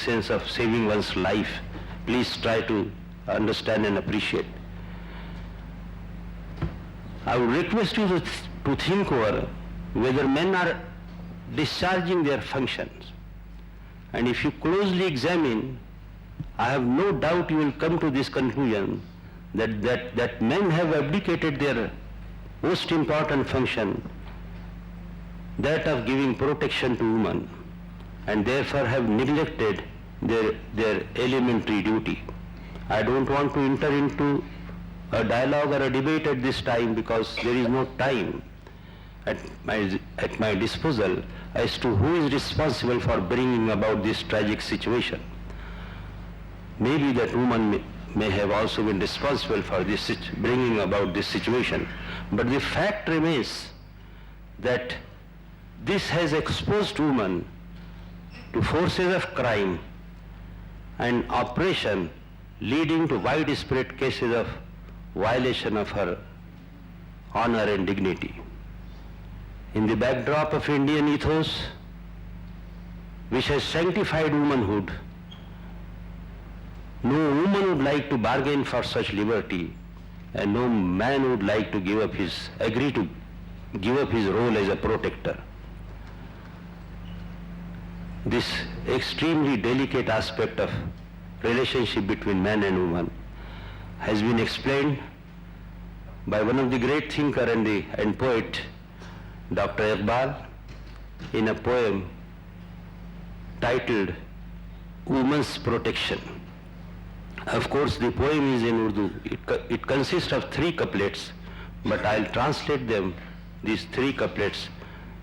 sense of saving one's life. Please try to understand and appreciate. I would request you to think over whether men are discharging their functions. And if you closely examine, I have no doubt you will come to this conclusion that men have abdicated their most important function, that of giving protection to women, and therefore have neglected their elementary duty. I don't want to enter into a dialogue or a debate at this time because there is no time at my disposal as to who is responsible for bringing about this tragic situation. Maybe that woman may have also been responsible for this bringing about this situation. But the fact remains that this has exposed women to forces of crime and oppression, leading to widespread cases of violation of her honor and dignity. In the backdrop of Indian ethos, which has sanctified womanhood, no woman would like to bargain for such liberty, and no man would like to agree to give up his role as a protector. This extremely delicate aspect of relationship between man and woman has been explained by one of the great thinker and poet, Dr. Iqbal, in a poem titled Woman's Protection. Of course, the poem is in Urdu. It consists of 3 couplets, but I'll translate them, these 3 couplets,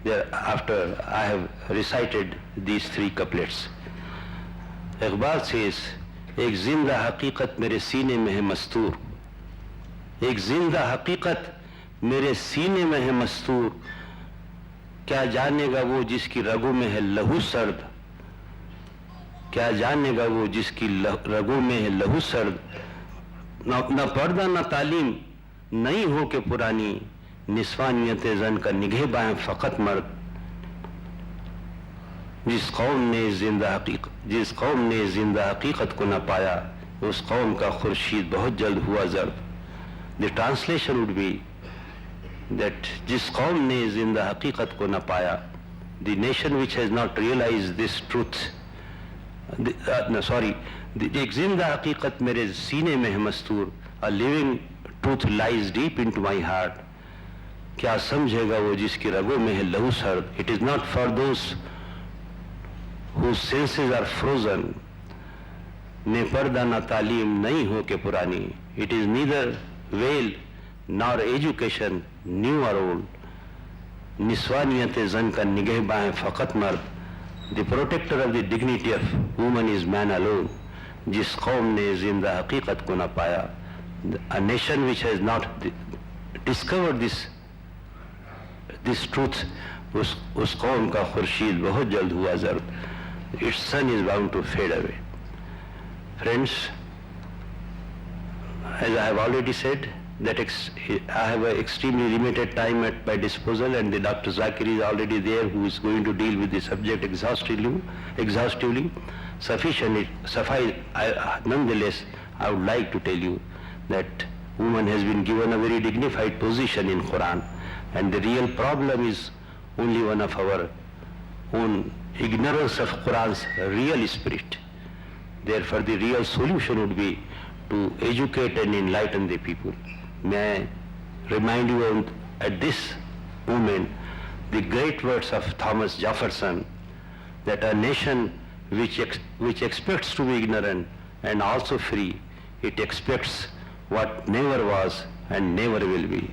after I have recited these 3 couplets. Iqbal says, एक जिंदा हकीकत मेरे सीने में है मस्तूर, एक जिंदा हकीकत मेरे सीने में है मस्तूर, क्या जानेगा वो जिसकी रगों में है लहू सर्द, क्या जानेगा वो जिसकी रगों में है लहू सर्द, न पर्दा न तालीम नहीं हो के पुरानी, निस्वानियत जन का निगहबान फकत मर्द। जिस कौम ने जिंदा हकीकत को न पाया, उस कौम का खुर्शीद बहुत जल्द हुआ जर्द। The translation would be that जिस कौम ने जिंदा हकीकत को न पाया, the nation which has not realized this truth, एक जिंदा हकीकत मेरे सीने में है मस्तूर, a living truth lies deep into my heart, क्या समझेगा वो जिसकी रगों में है लहू सर्द। It is not for those whose senses are frozen, ने पर्दा न तालीम नहीं हो के पुरानी, it is neither veil nor education, new or old, निस्वानियत जन का निगहबान है फकत मर्द। The protector of the dignity of woman is man alone. जिस कौम ने जिंदा हकीकत को न पाया, a nation which has not discovered this truth, उस कौम का खुर्शीद बहुत जल्द हुआ जर्द। Its sun is bound to fade away. Friends, as I have already said, that I have an extremely limited time at my disposal, and the Dr. Zakir is already there, who is going to deal with the subject exhaustively. Nonetheless, I would like to tell you that woman has been given a very dignified position in Quran, and the real problem is only one of our own ignorance of Quran's real spirit. Therefore, the real solution would be to educate and enlighten the people. May I remind you at this moment the great words of Thomas Jefferson, that a nation which expects to be ignorant and also free, it expects what never was and never will be.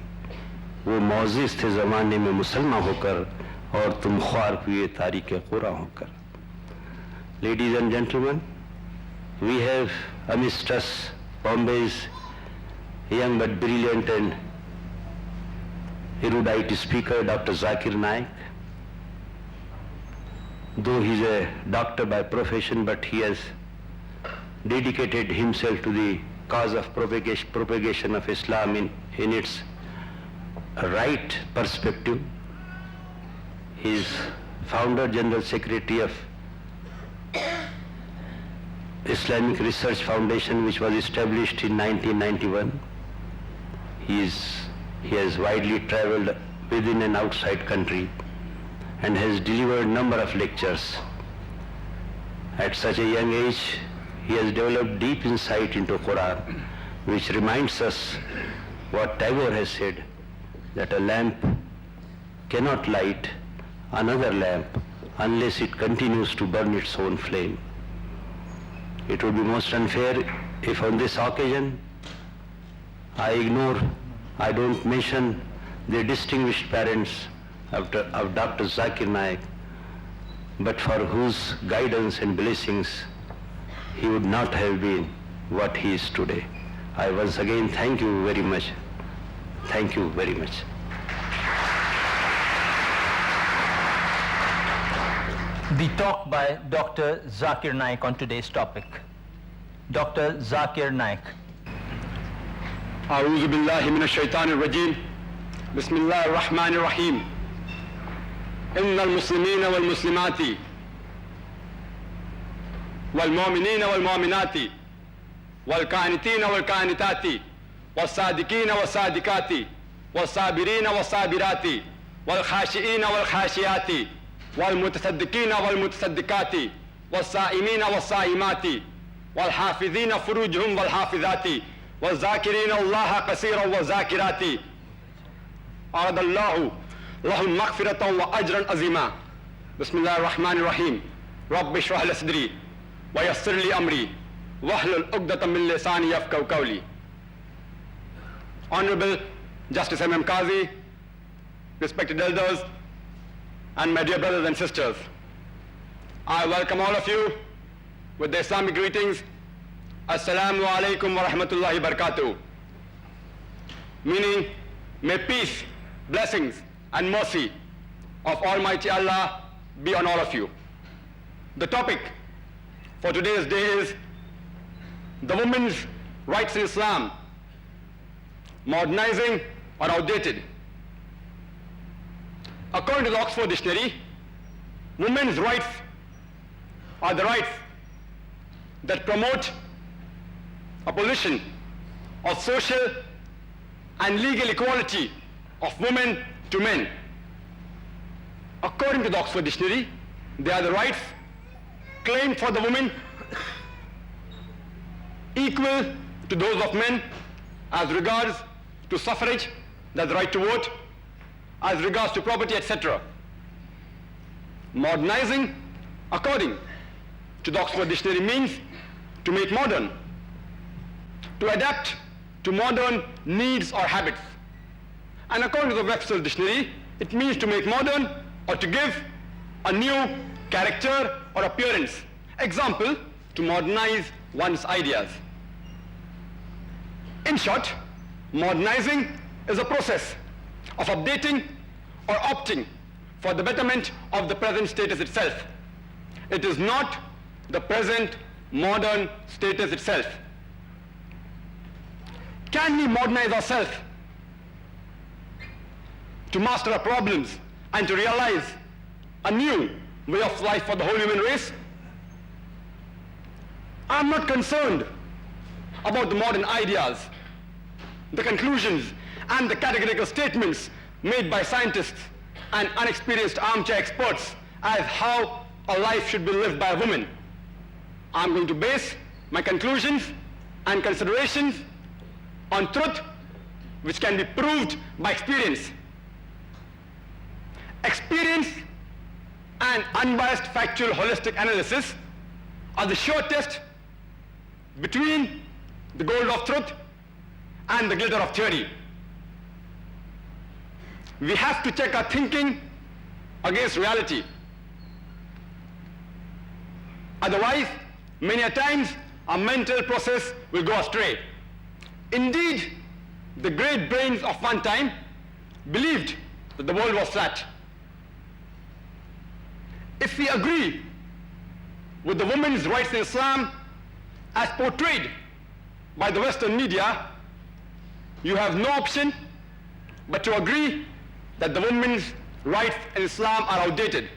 वो मौजिज़ थे ज़माने में मुसलमान होकर, और तुम ख्वार हुए तारीक़ क़ुरान होकर. Ladies and gentlemen, we have amidst us Bombay's young but brilliant and erudite speaker, Dr. Zakir Naik. Though he is a doctor by profession, but he has dedicated himself to the cause of propagation of Islam in its right perspective. He is founder, general secretary of Islamic Research Foundation, which was established in 1991. He has widely traveled within and outside country and has delivered number of lectures. At such a young age, he has developed deep insight into Quran, which reminds us what Tagore has said, that a lamp cannot light another lamp unless it continues to burn its own flame. It would be most unfair if on this occasion I don't mention the distinguished parents of Dr. Zakir Naik, but for whose guidance and blessings he would not have been what he is today. I once again thank you very much. Thank you very much. The talk by Dr. Zakir Naik on today's topic. Dr. Zakir Naik. أعوذ بالله من الشيطان الرجيم بسم الله الرحمن الرحيم إن المسلمين والمسلمات والمؤمنين والمؤمنات والقانتين والقانتات والصادقين والصادقات والصابرين والصابرات والخاشئين والخاشئات والمتصدقين والمتصدقات والصائمين والصائمات والحافظين فروجهم والحافظات والذاكرين الله كثيرا والذاكرات أعد الله لهم مغفرة وأجرا عظيما. بسم الله الرحمن الرحيم. رب اشرح لي صدري ويسر لي أمري واحلل عقدة من لساني يفقهوا قولي. Honorable Justice M.M. Qazi, respected elders, and my dear brothers and sisters, I welcome all of you with the Islamic greetings. Assalamu alaikum wa rahmatullahi wa barakatuh. Meaning, may peace, blessings, and mercy of Almighty Allah be on all of you. The topic for today's day is the women's rights in Islam, modernizing or outdated. According to the Oxford Dictionary, women's rights are the rights that promote abolition of social and legal equality of women to men. According to the Oxford Dictionary, they are the rights claimed for the women equal to those of men as regards to suffrage, that's the right to vote, as regards to property, etc. Modernizing, according to the Oxford Dictionary, means to make modern, to adapt to modern needs or habits. And according to the Webster's Dictionary, it means to make modern or to give a new character or appearance. Example, to modernize one's ideas. In short, modernizing is a process of updating or opting for the betterment of the present status itself. It is not the present modern status itself. Can we modernize ourselves to master our problems and to realize a new way of life for the whole human race? I'm not concerned about the modern ideas, the conclusions, and the categorical statements made by scientists and unexperienced armchair experts as how a life should be lived by a woman. I'm going to base my conclusions and considerations on truth which can be proved by experience. Experience and unbiased factual holistic analysis are the sure test between the gold of truth and the glitter of theory. We have to check our thinking against reality. Otherwise, many a times our mental process will go astray. Indeed, the great brains of one time believed that the world was flat. If we agree with the women's rights in Islam as portrayed by the Western media, you have no option but to agree that the women's rights in Islam are outdated.